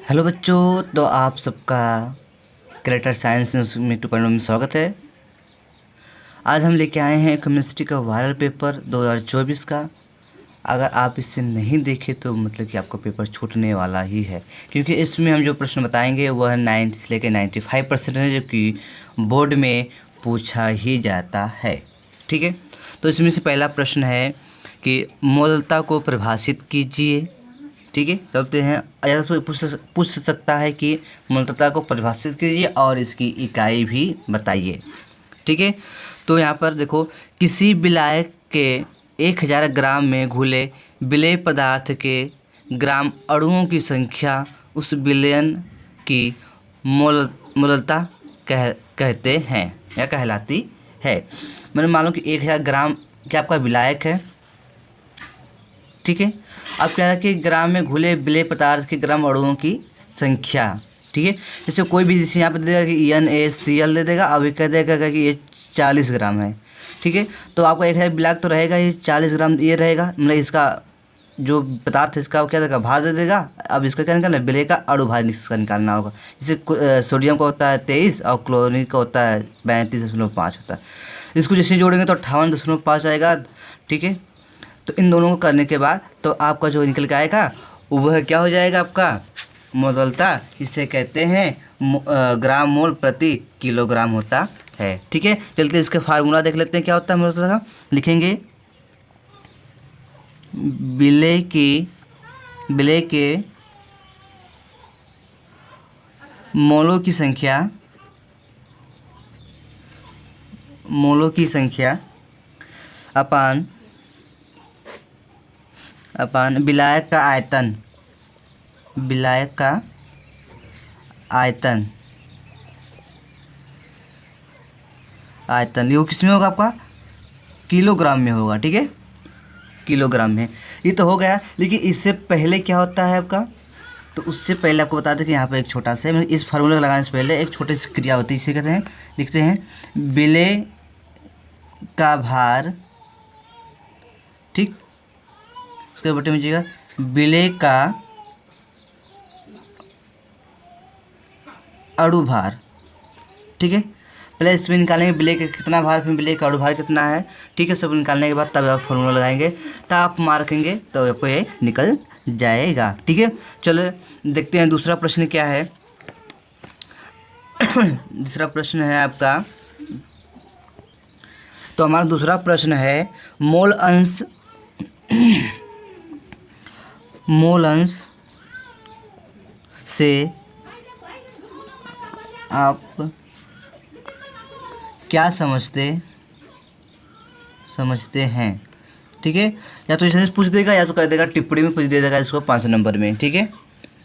Hello बच्चों, तो आप सबका कैरेक्टर साइंस में 2.0 में स्वागत है। आज हम लेके आए हैं केमिस्ट्री का वायरल पेपर 2024 का। अगर आप इसे नहीं देखे तो मतलब कि आपका पेपर छूटने वाला ही है, क्योंकि इसमें हम जो प्रश्न बताएंगे वह 90 से लेकर 95% है, जो कि बोर्ड में पूछा ही जाता है। ठीक है, तो इसमें से पहला प्रश्न है कि मोलता को परिभाषित कीजिए। ठीक है, चलते हैं। या तो पूछ सकता है कि मोलता को परिभाषित कीजिए और इसकी इकाई भी बताइए। ठीक है, तो यहाँ पर देखो, किसी विलायक के 1000 ग्राम में घुले विलेय पदार्थ के ग्राम अणुओं की संख्या उस विलयन की मोलता कहते हैं या कहलाती है। मैंने मान लो कि 1000 ग्राम क्या आपका विलायक है। ठीक है, अब कह रहा है कि ग्राम में घुले विलेय पदार्थ के ग्राम अणुओं की संख्या। ठीक है, जैसे कोई भी जैसे यहाँ पर दे देगा कि NaCl दे देगा, अब कह देगा कि ये 40 ग्राम है। ठीक है, तो आपका 1000 विलायक तो रहेगा, ये 40 ग्राम ये रहेगा, मतलब इसका जो पदार्थ है इसका क्या देगा, भार दे देगा। अब इसका क्या निकालना है, विलेय का अणु भार इसका निकालना होगा। जैसे सोडियम का होता है 23 और क्लोरीन का होता है 32.5 होता है। इसको जैसे जोड़ेंगे तो 58.5 आएगा। ठीक है, तो इन दोनों को करने के बाद तो आपका जो निकल के आएगा वह क्या हो जाएगा, आपका मोलता। इसे कहते हैं ग्राम मोल प्रति किलोग्राम होता है। ठीक है, चलते हैं इसके फार्मूला देख लेते हैं क्या होता है मोलता का। लिखेंगे विलेय के मोलों की संख्या अपान विलायक का आयतन ये किस में होगा, आपका किलोग्राम में होगा। ठीक है, किलोग्राम में। ये तो हो गया, लेकिन इससे पहले क्या होता है आपका, तो उससे पहले आपको बता दें कि यहाँ पर एक छोटा सा, इस फार्मूले को लगाने से पहले एक छोटी सी क्रिया होती है। इसे कहते हैं, लिखते हैं विलेय का भार। ठीक, इसके बटे में जाएगा विलेय का अणु भार। ठीक है, पहले इसमें निकालेंगे विलेय का कितना भार, फिर विलेय का अणु भार कितना है। ठीक है, सब निकालने के बाद तब आप फॉर्मूला लगाएंगे, तब आप मार्केंगे तो आपको ये निकल जाएगा। ठीक है, चलो देखते हैं दूसरा प्रश्न क्या है। दूसरा प्रश्न है आपका, तो हमारा दूसरा प्रश्न है मोल अंश से आप क्या समझते हैं। ठीक है, या तो इसे पूछ देगा या तो कह देगा टिप्पणी में पूछ दे देगा इसको 5 नंबर में। ठीक है,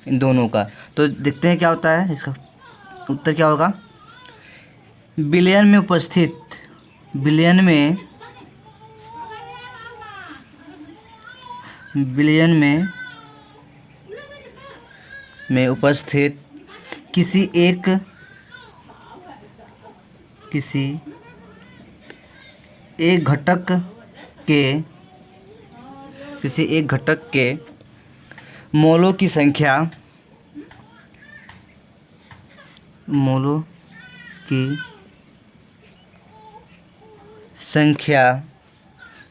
इन दोनों का तो देखते हैं क्या होता है। इसका उत्तर क्या होगा, विलयन में उपस्थित किसी एक घटक के मोलों की संख्या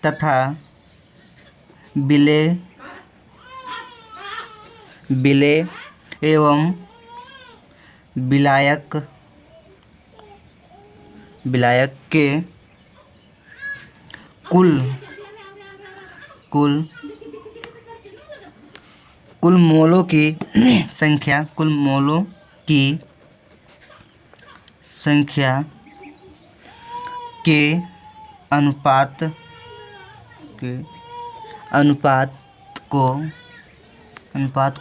तथा विलेय एवं विलायक के कुल मोलों की संख्या के अनुपात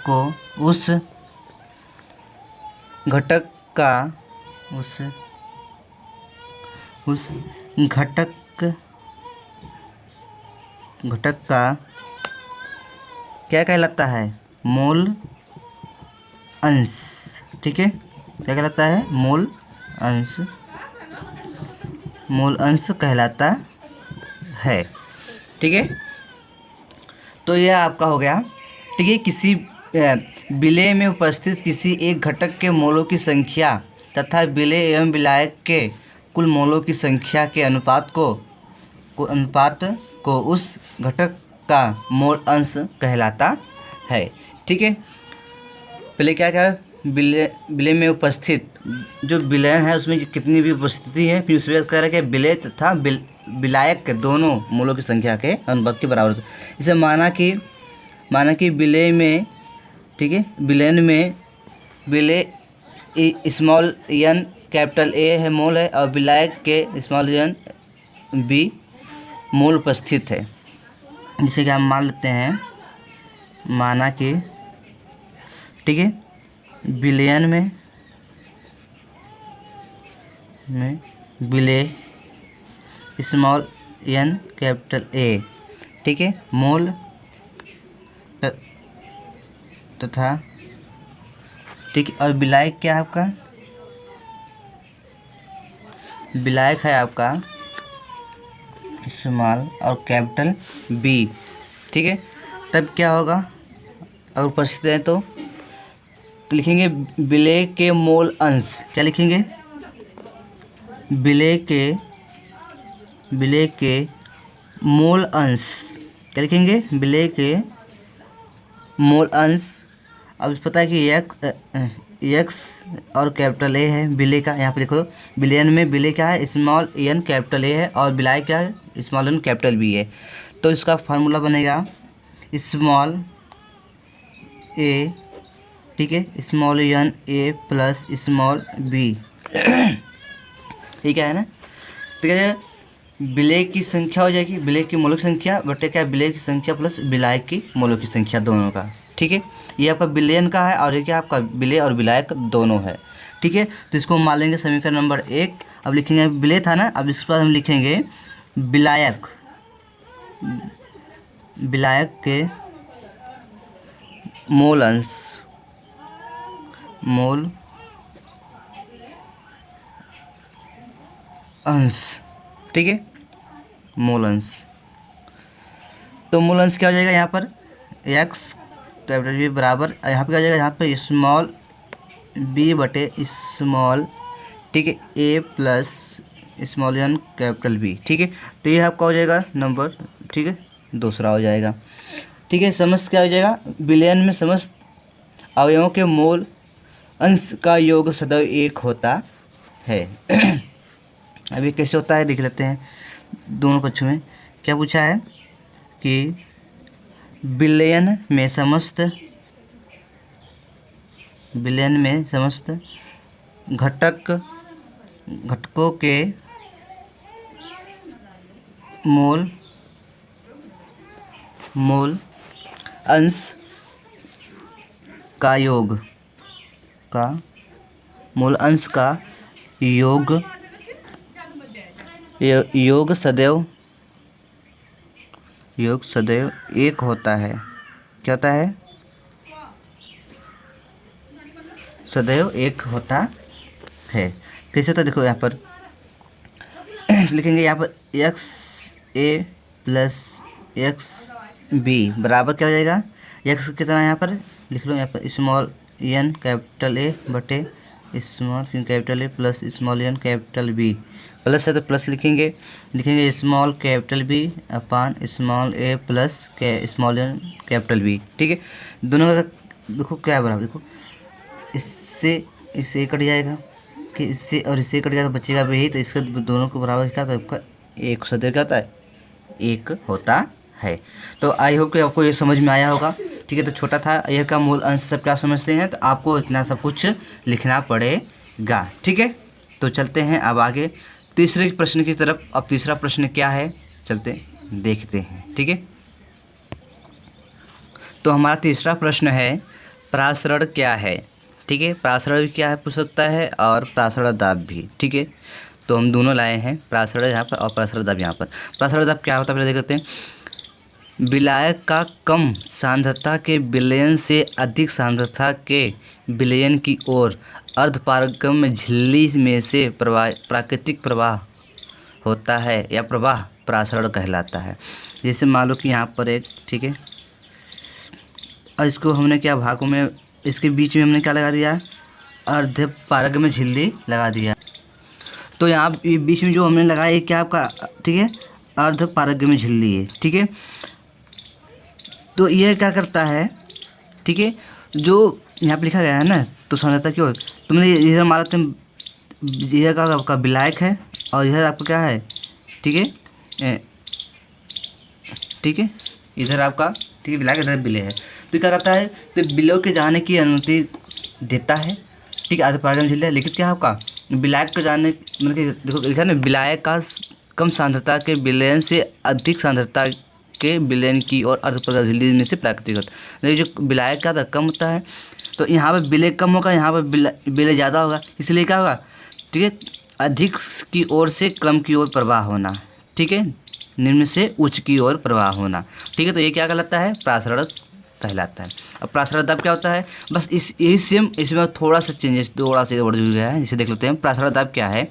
को उस घटक का क्या कहलाता है, मोल अंश। ठीक है, क्या कहलाता है, मोल अंश कहलाता है। ठीक है, तो यह आपका हो गया। ठीक है, किसी विलेय में उपस्थित किसी एक घटक के मोलों की संख्या तथा विलेय एवं विलायक के कुल मोलों की संख्या के अनुपात को उस घटक का मोल अंश कहलाता है। ठीक है, पहले क्या क्या विलेय में उपस्थित जो विलयन है उसमें कितनी भी उपस्थिति है, फिर उसके बाद कह रहा है कि विलेय तथा विलायक के दोनों मूलों की संख्या के अनुपात के बराबर होता है। इसे माना कि विलेय में, ठीक है, विलयन में विलेय स्मॉल एन कैपिटल ए है मोल है और विलायक के स्मॉल एन बी मोल उपस्थित है। जिसे कि हम मान लेते हैं, माना कि, ठीक है, विलयन में विलेय स्मॉल एन कैपिटल ए, ठीक है, मोल तथा, ठीक है, और विलायक क्या है आपका, विलायक है आपका स्मॉल और कैपिटल बी। ठीक है, तब क्या होगा अगर उपस्थित है तो लिखेंगे विलेय के मोल अंश। क्या लिखेंगे, विलेय के मोल अंश। क्या लिखेंगे, विलेय के मोल अंश। अब पता है कि एक्स और कैपिटल ए है विलेय का, यहाँ पे देखो विलयन में विलेय क्या है, स्मॉल एन कैपिटल ए है और विलायक क्या है, स्मॉल एन कैपिटल बी है। तो इसका फार्मूला बनेगा स्मॉल ए, ठीक है, small n a plus small b. ठीक है ना, तो क्या है, विलेय की संख्या हो जाएगी, विलेय की मोलों की संख्या बटे क्या, विलेय की संख्या प्लस विलायक की मोलों की संख्या दोनों का। ठीक है, ये आपका विलयन का है और ये क्या आपका विलेय और विलायक दोनों है। ठीक है, तो इसको हम मान लेंगे समीकरण नंबर 1। अब लिखेंगे विलेय था ना, अब इसके बाद हम लिखेंगे विलायक के मोल अंश, मोल अंश। ठीक है, मोल अंश। तो मूल अंश क्या हो जाएगा यहाँ पर, एक्स कैपिटल बी बराबर, यहाँ पे क्या हो जाएगा, यहाँ पे स्मॉल बी बटे स्मॉल, ठीक है, A plus small N capital B. ठीक है, तो ये आपका हो जाएगा नंबर, ठीक है, दूसरा हो जाएगा। ठीक है, समस्त क्या हो जाएगा, विलयन में समस्त अवयवों के मोल अंश का योग सदैव एक होता है। अब ये कैसे होता है देख लेते हैं। दोनों पक्षों में क्या पूछा है कि विलयन में समस्त घटकों के मोल अंश का योग सदैव एक होता है। क्या होता है, सदैव एक होता है। कैसे होता है देखो, यहाँ पर लिखेंगे, यहाँ पर एक्स ए प्लस एक्स बी बराबर क्या हो जाएगा, एक्स कितना यहाँ पर लिख लो, यहाँ पर स्मॉल एन कैपिटल ए बटे small capital A plus small N capital B, plus है तो प्लस लिखेंगे small capital B upon small A plus small N capital B. ठीक है, दोनों का देखो क्या है बराबर, देखो इससे कट जाएगा कि इससे और इससे कट जाएगा तो बचेगा भी, तो इसका दोनों को बराबर क्या होता है, आपका एक सदैव क्या होता है, एक होता है। तो आई होप कि आपको ये समझ में आया होगा। ठीक है, तो छोटा था यह का मूल अंश सब क्या समझते हैं, तो आपको इतना सब कुछ लिखना पड़ेगा। ठीक है, तो चलते हैं अब आगे तीसरे प्रश्न की तरफ। अब तीसरा प्रश्न क्या है, चलते देखते हैं। ठीक है, तो हमारा तीसरा प्रश्न है प्रासरण क्या है। ठीक है, प्रासरण भी क्या है पूछ सकता है और प्रासरण दाब भी। ठीक है, तो हम दोनों लाए हैं, प्रासरण यहाँ पर और प्रासरण दाब यहाँ पर। प्रासरण दाब क्या होता है पहले देख लेते हैं। विलायक का कम सांद्रता के विलयन से अधिक सांद्रता के विलयन की ओर अर्धपारगम्य झिल्ली में से प्राकृतिक प्रवाह होता है या प्रवाह प्रासरण कहलाता है। जैसे मान लो कि यहाँ पर एक, ठीक है, और इसको हमने क्या भागों में, इसके बीच में हमने क्या लगा दिया, अर्ध पारग में झिल्ली लगा दिया। तो यहाँ बीच में जो हमने लगाया ये क्या आपका, ठीक है, अर्ध पारग में झिल्ली है, ठीक है। तो यह क्या करता है, ठीक है, जो यहाँ पे लिखा गया है ना, तो सांद्रता की ओर तुमने इधर मारा, तुम यह का आपका विलायक है और इधर आपका क्या है, ठीक है, ठीक है, इधर आपका, ठीक है, विलायक, इधर विलेय है। तो क्या करता है, तो विलेय के जाने की अनुमति देता है, ठीक है, अर्ध पारग में झिल्ली है। लेकिन क्या आपका विलायक को जाने, मतलब कि देखो लिखा है ना, विलायक का कम सांद्रता के विलयन से अधिक सांद्रता के विलयन की और अर्ध पारग झिल्ली में से प्राकृतिक होता है। लेकिन जो विलायक का कम होता है, तो यहाँ पे विलेय कम होगा, यहाँ पे विलेय ज़्यादा होगा, इसलिए क्या होगा, ठीक है, अधिक की ओर से कम की ओर प्रवाह होना, ठीक है, निम्न से उच्च की ओर प्रवाह होना, ठीक है। तो ये क्या कहलाता है, प्रासरण कहलाता है। अब प्रासरण दाब क्या होता है, बस यही सेम, इसमें थोड़ा सा चेंजेस, थोड़ा सा और जुड़ गया है, जिसे देख लेते हैं। प्रासरण दाब क्या है,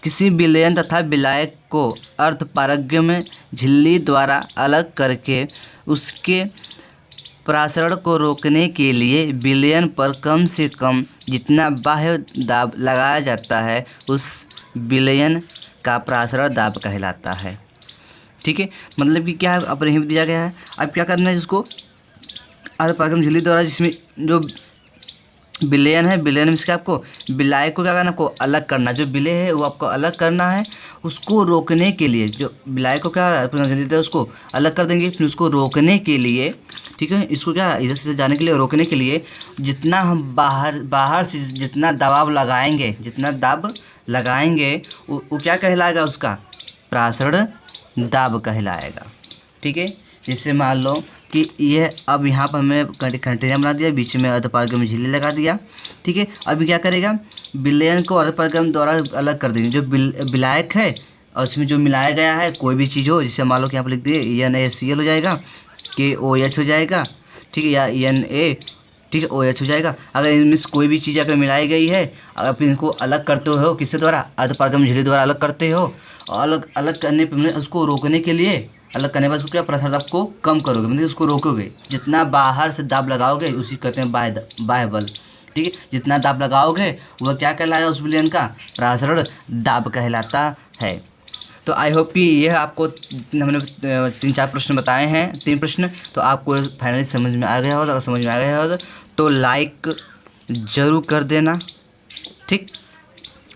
किसी विलयन तथा विलायक को अर्ध पारगम्य में झिल्ली द्वारा अलग करके उसके प्रासरण को रोकने के लिए विलयन पर कम से कम जितना बाह्य दाब लगाया जाता है उस विलयन का प्रासरण दाब कहलाता है, ठीक है। मतलब कि क्या है, अपने ही दिया गया है। अब क्या करना है, इसको अर्ध पारगम्य झिल्ली द्वारा, जिसमें जो विलयन है, विलयन में इसका आपको विलायक को क्या करना, आपको अलग करना, जो विलेय है वो आपको अलग करना है। उसको रोकने के लिए जो विलायक को क्या है, उसको अलग कर देंगे, फिर उसको रोकने के लिए, ठीक है, इसको क्या इधर से जाने के लिए, रोकने के लिए जितना हम बाहर से जितना दबाव लगाएंगे, जितना दाब लगाएंगे वो क्या कहलाएगा, उसका प्रासरण दाब कहलाएगा, ठीक है। जैसे मान लो कि यह अब यहाँ पर हमने कंटेनर बना दिया, बीच में अर्ध पारगम्य झिल्ली लगा दिया, ठीक है। अभी क्या करेगा, विलयन को अर्ध पारगम्य द्वारा अलग कर देंगे। जो विलायक है और उसमें जो मिलाया गया है कोई भी चीज़ हो, जैसे मान लो कि यहाँ पर लिख दिए NaCl हो जाएगा, KOH हो जाएगा, ठीक है, या Na, ठीक है, OH हो जाएगा। अगर इनमें से कोई भी चीज़ अगर मिलाई गई है, अगर फिर इनको अलग करते हो किससे द्वारा, अर्ध पारगम्य झिल्ली द्वारा अलग करते हो, और अलग करने पर उसको रोकने के लिए, अलग करने के बाद उसको क्या प्रासरण दाब को कम करोगे, मतलब उसको रोकोगे। जितना बाहर से दाब लगाओगे उसी कहते हैं बाह्य बल, ठीक है। जितना दाब लगाओगे वह क्या कहलाएगा, उस विलयन का प्रासरण दाब कहलाता है। तो आई होप कि यह आपको हमने 3-4 प्रश्न बताए हैं, 3 प्रश्न, तो आपको फाइनली समझ में आ गया होगा। अगर समझ में आ गया होगा तो लाइक ज़रूर कर देना, ठीक,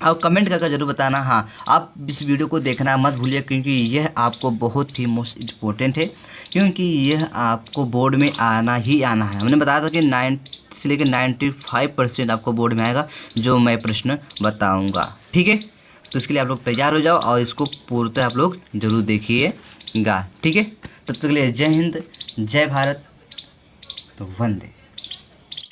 और कमेंट करके ज़रूर बताना। हाँ, आप इस वीडियो को देखना मत भूलिए, क्योंकि यह आपको बहुत ही मोस्ट इम्पोर्टेंट है, क्योंकि यह आपको बोर्ड में आना ही आना है। हमने बताया था कि 90 से लेकर 95% आपको बोर्ड में आएगा जो मैं प्रश्न बताऊँगा, ठीक है। तो इसके लिए आप लोग तैयार हो जाओ और इसको पूर्णतः आप लोग ज़रूर देखिएगा, ठीक है। तब तक के लिए जय हिंद, जय भारत, तो वंदे।